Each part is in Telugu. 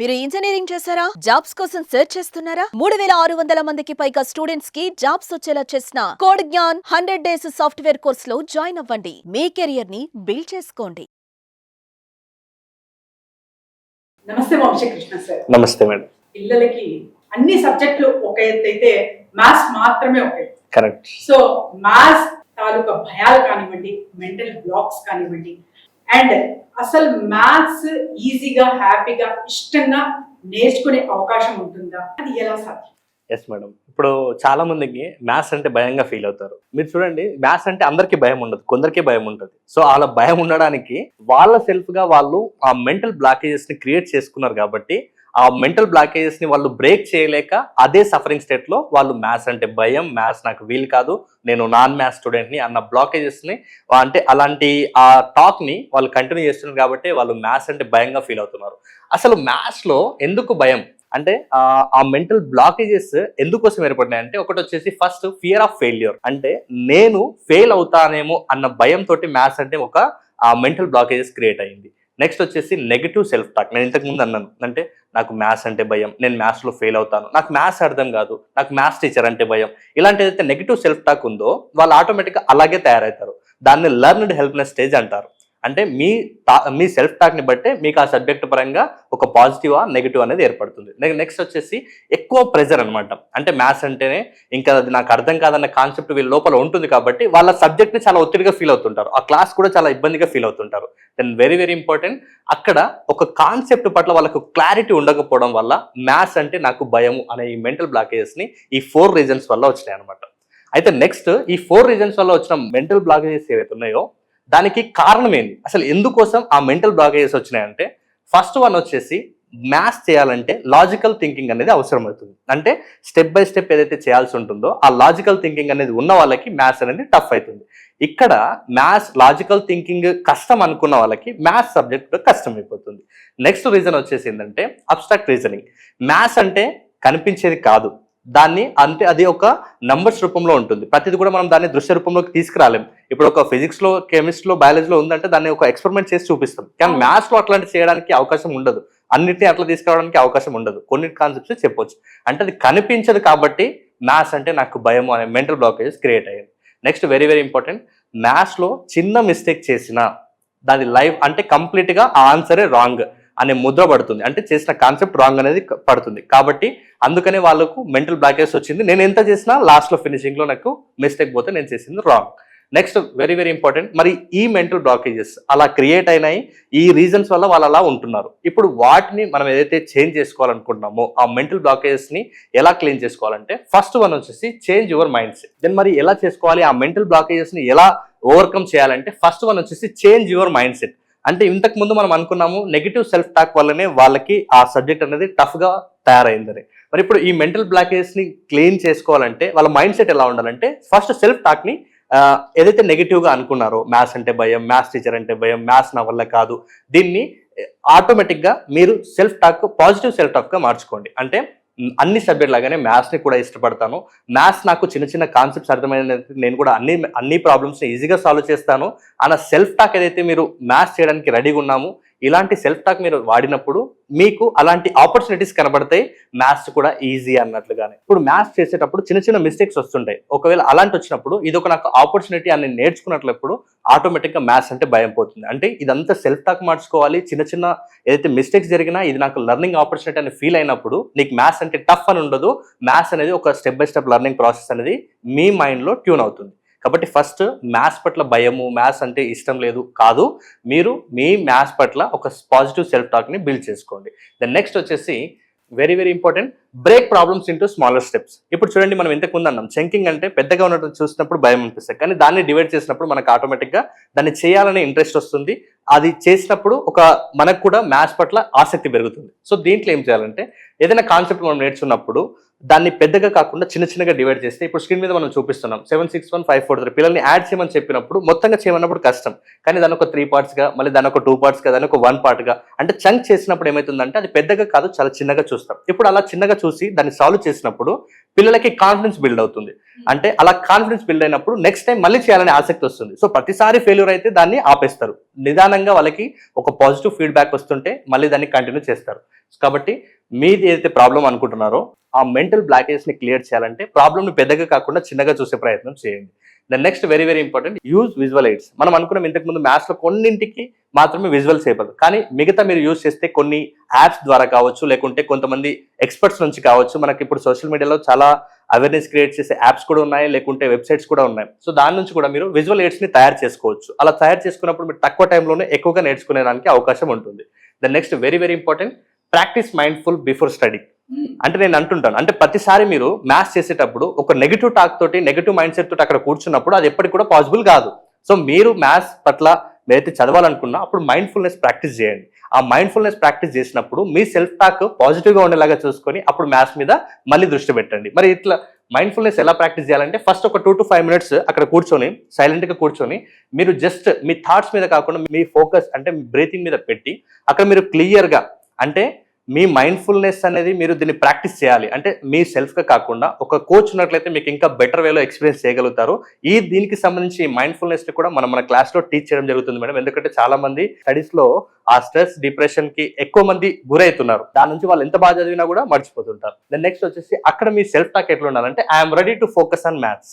మీరు ఇంజనీరింగ్ చేశారా? జాబ్స్ కోసం సెర్చ్ చేస్తున్నారా? 3600 మందికి పైగా స్టూడెంట్స్ కి జాబ్స్ వచ్చేలా చేసిన code Gyan 100 days software course లో జాయిన్ అవ్వండి. మీ కెరియర్ ని బిల్డ్ చేసుకోండి. నమస్తే వంశకృష్ణ సార్. నమస్తే మేడం. పిల్లలకి అన్ని సబ్జెక్టులు ఒక ఎత్తు అయితే మ్యాథ్స్ మాత్రమే ఒక ఎత్తు. కరెక్ట్. సో మ్యాథ్స్ తాలూకా భయాలు కానివ్వండి, మెంటల్ బ్లాక్స్ కానివ్వండి, అండ్ అసలు మ్యాథ్స్ ఈజీగా హ్యాపీగా ఇష్టంగా నేర్చుకునే అవకాశం ఉంటుందా, అది ఎలా సాధ్యం? Yes madam. ఇప్పుడు చాలా మందికి మ్యాథ్స్ అంటే భయంగా ఫీల్ అవుతారు. మీరు చూడండి, మ్యాథ్స్ అంటే అందరికీ భయం ఉండదు, కొందరికే భయం ఉంటుంది. సో అలా భయం ఉండడానికి వాళ్ళ సెల్ఫ్ గా వాళ్ళు ఆ మెంటల్ బ్లాకేజెస్ ని క్రియేట్ చేసుకున్నారు కాబట్టి ఆ మెంటల్ బ్లాకేజెస్ ని వాళ్ళు బ్రేక్ చేయలేక అదే సఫరింగ్ స్టేట్ లో వాళ్ళు మ్యాథ్స్ అంటే భయం, మ్యాథ్స్ నాకు వీలు కాదు, నేను నాన్ మ్యాథ్స్ స్టూడెంట్ ని అన్న బ్లాకేజెస్ ని అంటే అలాంటి ఆ టాక్ ని వాళ్ళు కంటిన్యూ చేస్తున్నారు కాబట్టి వాళ్ళు మ్యాథ్స్ అంటే భయంగా ఫీల్ అవుతున్నారు. అసలు మ్యాథ్స్ లో ఎందుకు భయం అంటే ఆ మెంటల్ బ్లాకేజెస్ ఎందుకోసం ఏర్పడినాయి అంటే, ఒకటి వచ్చేసి ఫస్ట్ ఫియర్ ఆఫ్ ఫెయిల్యూర్. అంటే నేను ఫెయిల్ అవుతానేమో అన్న భయంతో మ్యాథ్స్ అంటే ఒక మెంటల్ బ్లాకేజెస్ క్రియేట్ అయ్యింది. నెక్స్ట్ వచ్చేసి నెగిటివ్ సెల్ఫ్ టాక్. నేను ఇంతకు ముందు అన్నాను, అంటే నాకు మ్యాథ్స్ అంటే భయం, నేను మ్యాథ్స్లో ఫెయిల్ అవుతాను, నాకు మ్యాథ్స్ అర్థం కాదు, నాకు మ్యాథ్స్ టీచర్ అంటే భయం. ఇలాంటి ఏదైతే నెగిటివ్ సెల్ఫ్ టాక్ ఉందో వాళ్ళు ఆటోమేటిక్గా అలాగే తయారవుతారు. దాన్ని లెర్న్డ్ హెల్ప్లెస్ స్టేజ్ అంటారు. అంటే మీ సెల్ఫ్ టాక్ ని బట్టే మీకు ఆ సబ్జెక్ట్ పరంగా ఒక పాజిటివ్ నెగిటివ్ అనేది ఏర్పడుతుంది. నెక్స్ట్ వచ్చేసి ఎక్కువ ప్రెజర్ అనమాట. అంటే మ్యాథ్స్ అంటేనే ఇంకా అది నాకు అర్థం కాదన్న కాన్సెప్ట్ వీళ్ళ లోపల ఉంటుంది కాబట్టి వాళ్ళ సబ్జెక్ట్ ని చాలా ఒత్తిడిగా ఫీల్ అవుతుంటారు, ఆ క్లాస్ కూడా చాలా ఇబ్బందిగా ఫీల్ అవుతుంటారు. దెన్ వెరీ వెరీ ఇంపార్టెంట్, అక్కడ ఒక కాన్సెప్ట్ పట్ల వాళ్ళకు క్లారిటీ ఉండకపోవడం వల్ల మ్యాథ్స్ అంటే నాకు భయము అనే ఈ మెంటల్ బ్లాకేజెస్ ని ఈ 4 రీజన్స్ వల్ల వచ్చినాయి అనమాట. అయితే నెక్స్ట్ ఈ 4 రీజన్స్ వల్ల వచ్చిన మెంటల్ బ్లాకేజెస్ ఏవైతే ఉన్నాయో దానికి కారణం ఏంటి, అసలు ఎందుకోసం ఆ మెంటల్ బ్లాకేజెస్ వచ్చినాయంటే, ఫస్ట్ వన్ వచ్చేసి మ్యాథ్స్ చేయాలంటే లాజికల్ థింకింగ్ అనేది అవసరం అవుతుంది. అంటే స్టెప్ బై స్టెప్ ఏదైతే చేయాల్సి ఉంటుందో ఆ లాజికల్ థింకింగ్ అనేది ఉన్న వాళ్ళకి మ్యాథ్స్ అనేది టఫ్ అవుతుంది. ఇక్కడ మ్యాథ్స్ లాజికల్ థింకింగ్ కష్టం అనుకున్న వాళ్ళకి మ్యాథ్స్ సబ్జెక్ట్ కష్టం అయిపోతుంది. నెక్స్ట్ రీజన్ వచ్చేసి ఏంటంటే అబ్స్ట్రాక్ట్ రీజనింగ్. మ్యాథ్స్ అంటే కనిపించేది కాదు, దాన్ని అంటే అది ఒక నంబర్స్ రూపంలో ఉంటుంది. ప్రతిది కూడా మనం దాన్ని దృశ్య రూపంలోకి తీసుకురాలేం. ఇప్పుడు ఒక ఫిజిక్స్లో, కెమిస్ట్రీలో, బయాలజీలో ఉందంటే దాన్ని ఒక ఎక్స్పెరిమెంట్ చేసి చూపిస్తాం. కానీ మ్యాథ్స్లో అట్లాంటి చేయడానికి అవకాశం ఉండదు, అన్నిటిని అట్లా తీసుకురావడానికి అవకాశం ఉండదు. కొన్ని కాన్సెప్ట్స్ చెప్పొచ్చు. అంటే అది కనిపించదు కాబట్టి మ్యాథ్స్ అంటే నాకు భయం అనే మెంటల్ బ్లాకేజెస్ క్రియేట్ అయ్యాయి. నెక్స్ట్ వెరీ వెరీ ఇంపార్టెంట్, మ్యాథ్స్లో చిన్న మిస్టేక్ చేసినా దాని లైవ్ అంటే కంప్లీట్గా ఆ ఆన్సరే రాంగ్ అనే ముద్ర పడుతుంది. అంటే చేసిన కాన్సెప్ట్ రాంగ్ అనేది పడుతుంది. కాబట్టి అందుకనే వాళ్ళకు మెంటల్ బ్లాకేజ్ వచ్చింది. నేను ఎంత చేసినా లాస్ట్లో ఫినిషింగ్లో నాకు మిస్టేక్ పోతే నేను చేసింది wrong. Next very very important, మరి ఈ మెంటల్ బ్లాకేజెస్ అలా క్రియేట్ అయినాయి, ఈ రీజన్స్ వల్ల వాళ్ళు అలా ఉంటున్నారు. ఇప్పుడు వాటిని మనం ఏదైతే చేంజ్ చేసుకోవాలనుకుంటున్నామో ఆ మెంటల్ బ్లాకేజెస్ని ఎలా క్లీన్ చేసుకోవాలంటే, ఫస్ట్ వన్ వచ్చేసి change your mind set. Then మరి ఎలా చేసుకోవాలి, ఆ మెంటల్ బ్లాకేజెస్ని ఎలా ఓవర్కమ్ చేయాలంటే, ఫస్ట్ వన్ వచ్చేసి చేంజ్ యువర్ మైండ్ సెట్. అంటే ఇంతకు ముందు మనం అనుకున్నాము నెగిటివ్ సెల్ఫ్ టాక్ వల్లనే వాళ్ళకి ఆ సబ్జెక్ట్ అనేది టఫ్గా తయారైందని. మరి ఇప్పుడు ఈ మెంటల్ బ్లాకేజెస్ని క్లీన్ చేసుకోవాలంటే వాళ్ళ మైండ్ సెట్ ఎలా ఉండాలంటే, ఫస్ట్ సెల్ఫ్ టాక్ని ఏదైతే నెగిటివ్గా అనుకున్నారో, మ్యాథ్స్ అంటే భయం, మ్యాథ్స్ టీచర్ అంటే భయం, మ్యాథ్స్ నా వల్ల కాదు, దీన్ని ఆటోమేటిక్గా మీరు సెల్ఫ్ టాక్ పాజిటివ్ సెల్ఫ్ టాక్గా మార్చుకోండి. అంటే అన్ని సబ్జెక్ట్ లాగానే మ్యాథ్స్ని కూడా ఇష్టపడతాను, మ్యాథ్స్ నాకు చిన్న చిన్న కాన్సెప్ట్స్ అర్థమైన నేను కూడా అన్ని ప్రాబ్లమ్స్ని ఈజీగా సాల్వ్ చేస్తాను అన్న సెల్ఫ్ టాక్ ఏదైతే మీరు మ్యాథ్స్ చేయడానికి రెడీగా ఉన్నాము, ఇలాంటి సెల్ఫ్ టాక్ మీరు వాడినప్పుడు మీకు అలాంటి ఆపర్చునిటీస్ కనబడతాయి, మ్యాథ్స్ కూడా ఈజీ అన్నట్లుగానే. ఇప్పుడు మ్యాథ్స్ చేసేటప్పుడు చిన్న చిన్న మిస్టేక్స్ వస్తుంటాయి. ఒకవేళ అలాంటి వచ్చినప్పుడు ఇది ఒక నాకు ఆపర్చునిటీ అని నేర్చుకున్నట్లప్పుడు ఆటోమేటిక్గా మ్యాథ్స్ అంటే భయం పోతుంది. అంటే ఇదంతా సెల్ఫ్ టాక్ మార్చుకోవాలి. చిన్న చిన్న ఏదైతే మిస్టేక్స్ జరిగినా ఇది నాకు లెర్నింగ్ ఆపర్చునిటీ అని ఫీల్ అయినప్పుడు నీకు మ్యాథ్స్ అంటే టఫ్ అని ఉండదు. మ్యాథ్స్ అనేది ఒక step by step learning process అనేది మీ మైండ్లో ట్యూన్ అవుతుంది. కాబట్టి ఫస్ట్ మ్యాథ్స్ పట్ల భయము, మ్యాథ్స్ అంటే ఇష్టం లేదు కాదు, మీరు మీ మ్యాథ్స్ పట్ల ఒక పాజిటివ్ సెల్ఫ్ టాక్ని బిల్డ్ చేసుకోండి. దెన్ నెక్స్ట్ వచ్చేసి very very important, break problems into smaller steps. ఇప్పుడు చూడండి, మనం ఇంతకు ముందు అన్నాం చంకింగ్ అంటే పెద్దగా ఉన్నట్టు చూసినప్పుడు భయం అనిపిస్తుంది, కానీ దాన్ని డివైడ్ చేసినప్పుడు మనకు ఆటోమేటిక్గా దాన్ని చేయాలనే ఇంట్రెస్ట్ వస్తుంది. అది చేసినప్పుడు మనకు కూడా మ్యాథ్స్ పట్ల ఆసక్తి పెరుగుతుంది. సో దీంట్లో ఏం చేయాలంటే, ఏదైనా కాన్సెప్ట్ మనం నేర్చుకున్నప్పుడు దాన్ని పెద్దగా కాకుండా చిన్న చిన్నగా డివైడ్ చేస్తే, ఇప్పుడు స్క్రీన్ మీద మనం చూపిస్తున్నాం 761 543 పిల్లల్ని యాడ్ చేయమని చెప్పినప్పుడు మొత్తంగా చేయమన్నప్పుడు కష్టం, కానీ దాని ఒక 3 పార్ట్స్గా, మళ్ళీ దాని ఒక 2 పార్ట్స్గా, దాని ఒక 1 పార్ట్గా అంటే చంక్ చేసినప్పుడు ఏమవుతుందంటే అది పెద్దగా కాదు, చాలా చిన్నగా చూస్తాం. ఇప్పుడు అలా చిన్నగా చూసి దాన్ని సాల్వ్ చేసినప్పుడు పిల్లలకి కాన్ఫిడెన్స్ బిల్డ్ అవుతుంది. అంటే అలా కాన్ఫిడెన్స్ బిల్డ్ అయినప్పుడు నెక్స్ట్ టైం మళ్ళీ చేయాలనే ఆసక్తి వస్తుంది. సో ప్రతిసారి ఫెయిల్యూర్ అయితే దాన్ని ఆపేస్తారు. నిదానంగా వాళ్ళకి ఒక పాజిటివ్ ఫీడ్బ్యాక్ వస్తుంటే మళ్ళీ దాన్ని కంటిన్యూ చేస్తారు. కాబట్టి మీది ఏదైతే ప్రాబ్లం అనుకుంటున్నారో ఆ మెంటల్ బ్లాకేజ్ ని క్లియర్ చేయాలంటే ప్రాబ్లమ్ ని పెద్దగా కాకుండా చిన్నగా చూసే ప్రయత్నం చేయండి. Then next very very important, use visual aids. మనం అనుకున్నాం ఇంతకు ముందు మ్యాథ్స్ లో కొన్నింటికి మాత్రమే విజువల్స్ అయిపోతుంది, కానీ మిగతా మీరు యూజ్ చేస్తే కొన్ని యాప్స్ ద్వారా కావచ్చు, లేకుంటే కొంతమంది ఎక్స్పర్ట్స్ నుంచి కావచ్చు, మనకి ఇప్పుడు సోషల్ మీడియాలో చాలా అవేర్నెస్ క్రియేట్ చేసే యాప్స్ కూడా ఉన్నాయి, లేకుంటే వెబ్సైట్స్ కూడా ఉన్నాయి. సో దాని నుంచి కూడా మీరు విజువల్ ఎయిడ్స్ ని తయారు చేసుకోవచ్చు. అలా తయారు చేసుకున్నప్పుడు మీరు తక్కువ టైంలోనే ఎక్కువగా నేర్చుకునేదానికి అవకాశం ఉంటుంది. Then next very very important, practice mindful before study. అంటే నేను అంటుంటాను, అంటే ప్రతిసారి మీరు మ్యాథ్స్ చేసేటప్పుడు ఒక నెగిటివ్ టాక్ తోటి, నెగిటివ్ మైండ్ సెట్ తోటి అక్కడ కూర్చున్నప్పుడు అది ఎప్పటికి కూడా పాసిబుల్ కాదు. సో మీరు మ్యాథ్స్ పట్ల మీరైతే చదవాలనుకున్నా అప్పుడు మైండ్ఫుల్నెస్ ప్రాక్టీస్ చేయండి. ఆ మైండ్ఫుల్నెస్ ప్రాక్టీస్ చేసినప్పుడు మీ సెల్ఫ్ టాక్ పాజిటివ్ గా ఉండేలాగా చూసుకొని అప్పుడు మ్యాథ్స్ మీద మళ్ళీ దృష్టి పెట్టండి. మరి ఇట్లా మైండ్ఫుల్నెస్ ఎలా ప్రాక్టీస్ చేయాలంటే ఫస్ట్ ఒక 2 to 5 minutes అక్కడ కూర్చొని సైలెంట్ గా కూర్చొని మీరు జస్ట్ మీ థాట్స్ మీద కాకుండా మీ ఫోకస్ అంటే మీ బ్రీతింగ్ మీద పెట్టి అక్కడ మీరు క్లియర్ గా, అంటే మీ మైండ్ఫుల్నెస్ అనేది మీరు దీన్ని ప్రాక్టీస్ చేయాలి. అంటే మీ సెల్ఫ్ గా కాకుండా ఒక కోచ్ ఉన్నట్లయితే మీకు ఇంకా బెటర్ వేలో ఎక్స్పీరియన్స్ చేయగలుగుతారు. దీనికి సంబంధించి మైండ్ఫుల్నెస్ ని కూడా మన క్లాస్ లో టీచ్ చేయడం జరుగుతుంది మేడం. ఎందుకంటే చాలా మంది స్టడీస్ లో ఆ స్ట్రెస్, డిప్రెషన్ కి ఎక్కువ మంది గురవుతున్నారు. దాని నుంచి వాళ్ళు ఎంత బాగా చదివినా కూడా మర్చిపోతుంటారు. దెన్ నెక్స్ట్ వచ్చేసి అక్కడ మీ సెల్ఫ్ టాక్ ఎట్లా ఉండాలంటే I'm ready to focus on maths.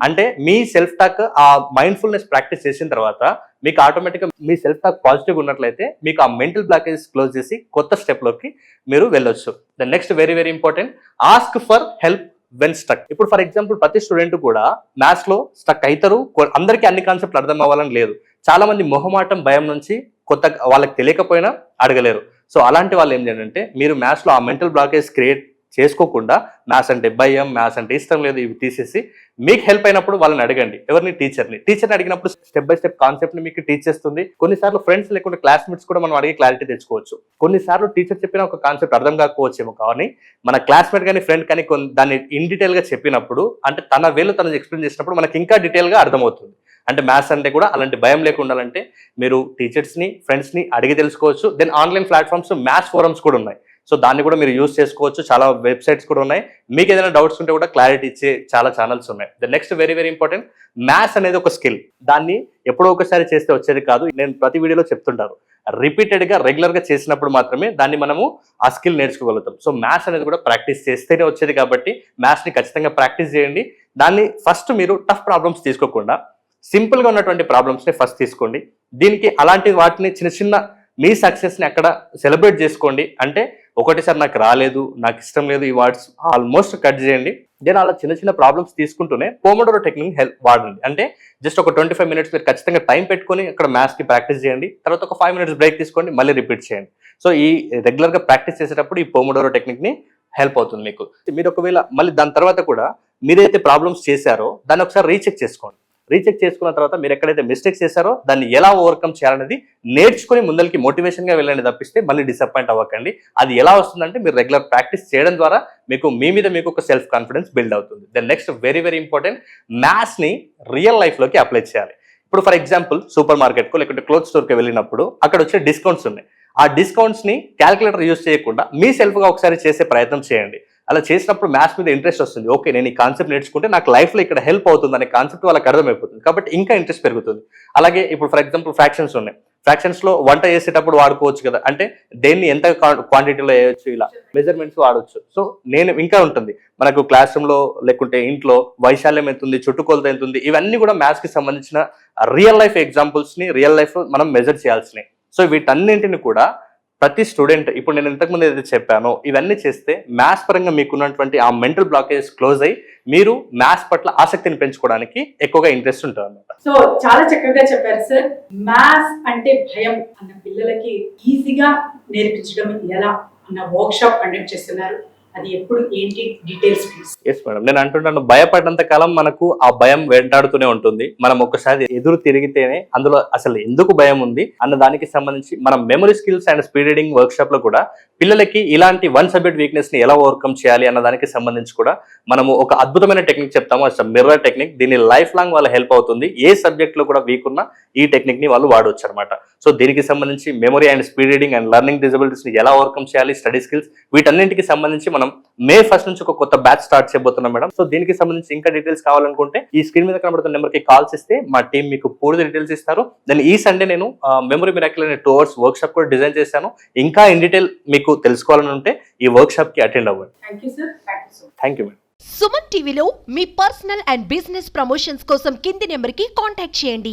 అంటే మీ సెల్ఫ్ టాక్ ఆ మైండ్ఫుల్నెస్ ప్రాక్టీస్ చేసిన తర్వాత మీకు ఆటోమేటిక్గా మీ సెల్ఫ్ టాక్ పాజిటివ్ ఉన్నట్లయితే మీకు ఆ మెంటల్ బ్లాకేజెస్ క్లోజ్ చేసి కొత్త స్టెప్ లోకి మీరు వెళ్ళొచ్చు. The next very very important, ask for help when stuck. ఇప్పుడు ఫర్ ఎగ్జాంపుల్ ప్రతి స్టూడెంట్ కూడా మ్యాథ్స్ లో స్టక్ అవుతారు. అందరికీ అన్ని కాన్సెప్ట్లు అర్థం అవ్వాలని లేదు. చాలా మంది మొహమాటం, భయం నుంచి కొత్త వాళ్ళకి తెలియకపోయినా అడగలేరు. సో అలాంటి వాళ్ళు ఏం చేయాలంటే మీరు మ్యాథ్స్ లో ఆ మెంటల్ బ్లాకేజ్ క్రియేట్ చేసుకోకుండా మ్యాథ్స్ అంటే భయం, మ్యాథ్స్ అంటే ఇష్టం లేదు ఇవి తీసేసి మీకు హెల్ప్ అయినప్పుడు వాళ్ళని అడగండి. ఎవరిని? టీచర్ని అడిగినప్పుడు స్టెప్ బై స్టెప్ కాన్సెప్ట్ ని మీకు టీచ్ చేస్తుంది. కొన్నిసార్లు ఫ్రెండ్స్ లేకుంటే క్లాస్మేట్స్ కూడా మనం అడిగి క్లారిటీ తెచ్చుకోవచ్చు. కొన్నిసార్లు టీచర్ చెప్పిన ఒక కాన్సెప్ట్ అర్థం కాకపోవచ్చేమో, కానీ మన క్లాస్మేట్ కానీ ఫ్రెండ్ కానీ దాన్ని ఇన్ డీటెయిల్ గా చెప్పినప్పుడు, అంటే తన వేలు తను ఎక్స్ప్లెయిన్ చేసినప్పుడు మనకి ఇంకా డీటెయిల్ గా అర్థమవుతుంది. అంటే మ్యాథ్స్ అంటే కూడా అలాంటి భయం లేకుండా ఉండాలంటే మీరు టీచర్స్ ని, ఫ్రెండ్స్ ని అడిగి తెలుసుకోవచ్చు. దెన్ ఆన్లైన్ ప్లాట్ఫామ్స్, మ్యాథ్స్ ఫోరమ్స్ కూడా ఉన్నాయి. సో దాన్ని కూడా మీరు యూజ్ చేసుకోవచ్చు. చాలా వెబ్సైట్స్ కూడా ఉన్నాయి. మీకు ఏదైనా డౌట్స్ ఉంటే కూడా క్లారిటీ ఇచ్చే చాలా ఛానల్స్ ఉన్నాయి. The next very very important, maths అనేది ఒక స్కిల్. దాన్ని ఎప్పుడో ఒకసారి చేస్తే వచ్చేది కాదు. నేను ప్రతి వీడియోలో చెప్తుంటాను, రిపీటెడ్ గా రెగ్యులర్ గా చేసినప్పుడు మాత్రమే దాన్ని మనము ఆ స్కిల్ నేర్చుకోగలుగుతాం. సో మ్యాథ్స్ అనేది కూడా ప్రాక్టీస్ చేస్తేనే వచ్చేది కాబట్టి మ్యాథ్స్ ని ఖచ్చితంగా ప్రాక్టీస్ చేయండి. దాన్ని ఫస్ట్ మీరు టఫ్ ప్రాబ్లమ్స్ తీసుకోకుండా సింపుల్ గా ఉన్నటువంటి ప్రాబ్లమ్స్ ని ఫస్ట్ తీసుకోండి. దీనికి అలాంటి వాటిని చిన్న చిన్న మీ సక్సెస్ ని అక్కడ సెలబ్రేట్ చేసుకోండి. అంటే ఒకటిసారి నాకు రాలేదు, నాకు ఇష్టం లేదు, ఈ వర్డ్స్ ఆల్మోస్ట్ కట్ చేయండి. దెన్ అలా చిన్న చిన్న ప్రాబ్లమ్స్ తీసుకుంటూనే పోమోడోరో టెక్నిక్ వాడండి. అంటే జస్ట్ ఒక 25 minutes మీరు ఖచ్చితంగా టైం పెట్టుకొని అక్కడ మ్యాథ్స్ కి ప్రాక్టీస్ చేయండి. తర్వాత ఒక 5 minutes బ్రేక్ తీసుకోండి, మళ్ళీ రిపీట్ చేయండి. సో ఈ రెగ్యులర్ గా ప్రాక్టీస్ చేసేటప్పుడు ఈ పోమోడోరో టెక్నిక్ ని హెల్ప్ అవుతుంది మీకు. మీరు ఒకవేళ మళ్ళీ దాని తర్వాత కూడా మీరైతే ప్రాబ్లమ్స్ చేశారో దాన్ని ఒకసారి రీచెక్ చేసుకోండి. రీచెక్ చేసుకున్న తర్వాత మీరు ఎక్కడైతే మిస్టేక్స్ చేశారో దాన్ని ఎలా ఓవర్కమ్ చేయాలనేది నేర్చుకుని ముందరికి మోటివేషన్ గా వెళ్ళండి తప్పిస్తే మళ్ళీ డిసప్పాయింట్ అవ్వకండి. అది ఎలా వస్తుందంటే మీరు రెగ్యులర్ ప్రాక్టీస్ చేయడం ద్వారా మీకు మీ మీద మీకు ఒక సెల్ఫ్ కాన్ఫిడెన్స్ బిల్డ్ అవుతుంది. Then next very very important, maths ని రియల్ లైఫ్ లోకి అప్లై చేయాలి. ఇప్పుడు ఫర్ ఎగ్జాంపుల్ సూపర్ మార్కెట్ కు లేకుంటే క్లోత్ స్టోర్ కి వెళ్ళినప్పుడు అక్కడ వచ్చే డిస్కౌంట్స్ ఉన్నాయి. ఆ డిస్కౌంట్స్ ని క్యాలిక్యులేటర్ యూజ్ చేయకుండా మీ సెల్ఫ్ గా ఒకసారి చేసే ప్రయత్నం చేయండి. అలా చేసినప్పుడు మ్యాథ్స్ మీద ఇంట్రెస్ట్ వస్తుంది. ఓకే, నేను ఈ కాన్సెప్ట్ నేర్చుకుంటే నాకు లైఫ్ లో ఇక్కడ హెల్ప్ అవుతుంది అనే కాన్సెప్ట్ వాళ్ళకి అర్థమైపోతుంది. కాబట్టి ఇంకా ఇంట్రెస్ట్ పెరుగుతుంది. అలాగే ఇప్పుడు ఫర్ ఎగ్జాంపుల్ ఫ్రాక్షన్స్ ఉన్నాయి. ఫ్రాక్షన్స్ లో వంట చేసేటప్పుడు వాడుకోవచ్చు కదా, అంటే దేన్ని ఎంత క్వాంటిటీలో వేయవచ్చు, ఇలా మెజర్మెంట్స్ వాడవచ్చు. సో నేను ఇంకా ఉంటుంది మనకు క్లాస్ రూమ్ లో లేకుంటే ఇంట్లో వైశాల్యం ఎంత ఉంది, చుట్టుకొలత ఎంత ఉంది, ఇవన్నీ కూడా మ్యాథ్స్ కి సంబంధించిన రియల్ లైఫ్ ఎగ్జాంపుల్స్ ని రియల్ లైఫ్ మనం మెజర్ చేయాల్సినవి. సో వీటన్నింటిని కూడా ప్రతి స్టూడెంట్, ఇప్పుడు నేను ఇంతకుముందు ఏదైతే చెప్పానో ఇవన్నీ చేస్తే మ్యాథ్స్ పరంగా మీకున్నటువంటి ఆ మెంటల్ బ్లాకేజ్ క్లోజ్ అయ్యి మీరు మ్యాథ్స్ పట్ల ఆసక్తిని పెంచుకోవడానికి ఎక్కువగా ఇంట్రెస్ట్ ఉంటుంది అన్నమాట. సో చాలా చక్కగా చెప్పారు సార్. మ్యాథ్స్ అంటే భయం అన్న పిల్లలకి ఈజీగా నేర్పించడం ఎలా అన్న వర్క్ షాప్ కండక్ట్ చేస్తున్నారు. అది ఎప్పుడు, ఏంటి, డీటెయిల్స్ ప్లీజ్. ఎస్ మేడం, నేను అంటున్నాను భయపడినంత కాలం మనకు ఆ భయం వెంటాడుతూనే ఉంటుంది. మనం ఒక్కసారి ఎదురు తిరిగితేనే అందులో అసలు ఎందుకు భయం ఉంది అన్న దానికి సంబంధించి మనం memory skills and speed reading work shop లో కూడా పిల్లలకి ఇలాంటి వన్ సబ్జెక్ట్ వీక్నెస్ ని ఎలా ఓవర్కమ్ చేయాలి అన్న దానికి సంబంధించి కూడా మనము ఒక అద్భుతమైన టెక్నిక్ చెప్తాము. అసలు మిర్రర్ టెక్నిక్. దీన్ని లైఫ్ లాంగ్ వాళ్ళ హెల్ప్ అవుతుంది. ఏ సబ్జెక్ట్ లో కూడా వీక్ ఉన్నా ఈ టెక్నిక్ ని వాళ్ళు వాడవచ్చు అనమాట. సో దీనికి సంబంధించి memory and speed reading and learning disabilities ని ఎలా ఓవర్కమ్ చేయాలి, స్టడీ స్కిల్స్, వీటన్నింటికి సంబంధించి మనం మనం మే 1 నుంచి ఒక కొత్త బ్యాచ్ స్టార్ట్ చేయబోతున్నాం మేడం. సో దీనికి సంబంధించి ఇంకా డీటెయిల్స్ కావాలనుకుంటే ఈ స్క్రీన్ మీద కనబడుతున్న నెంబర్ కి కాల్స్ ఇస్తే మా టీం మీకు పూర్తి డీటెయిల్స్ ఇస్తారు. దెన్ ఈ సండే నేను మెమరీ మిరాకిల్ అనే 2 hours వర్క్ షాప్ కూడా డిజైన్ చేశాను. ఇంకా ఇన్ డీటెయిల్ మీకు తెలుసుకోవాలని ఉంటే ఈ వర్క్ షాప్ కి అటెండ్ అవ్వండి. Thank you sir, thank you so much. Thank you madam. Suman టీవీలో మీ పర్సనల్ అండ్ బిజినెస్ ప్రమోషన్స్ కోసం కింది నెంబర్కి కాంటాక్ట్ చేయండి.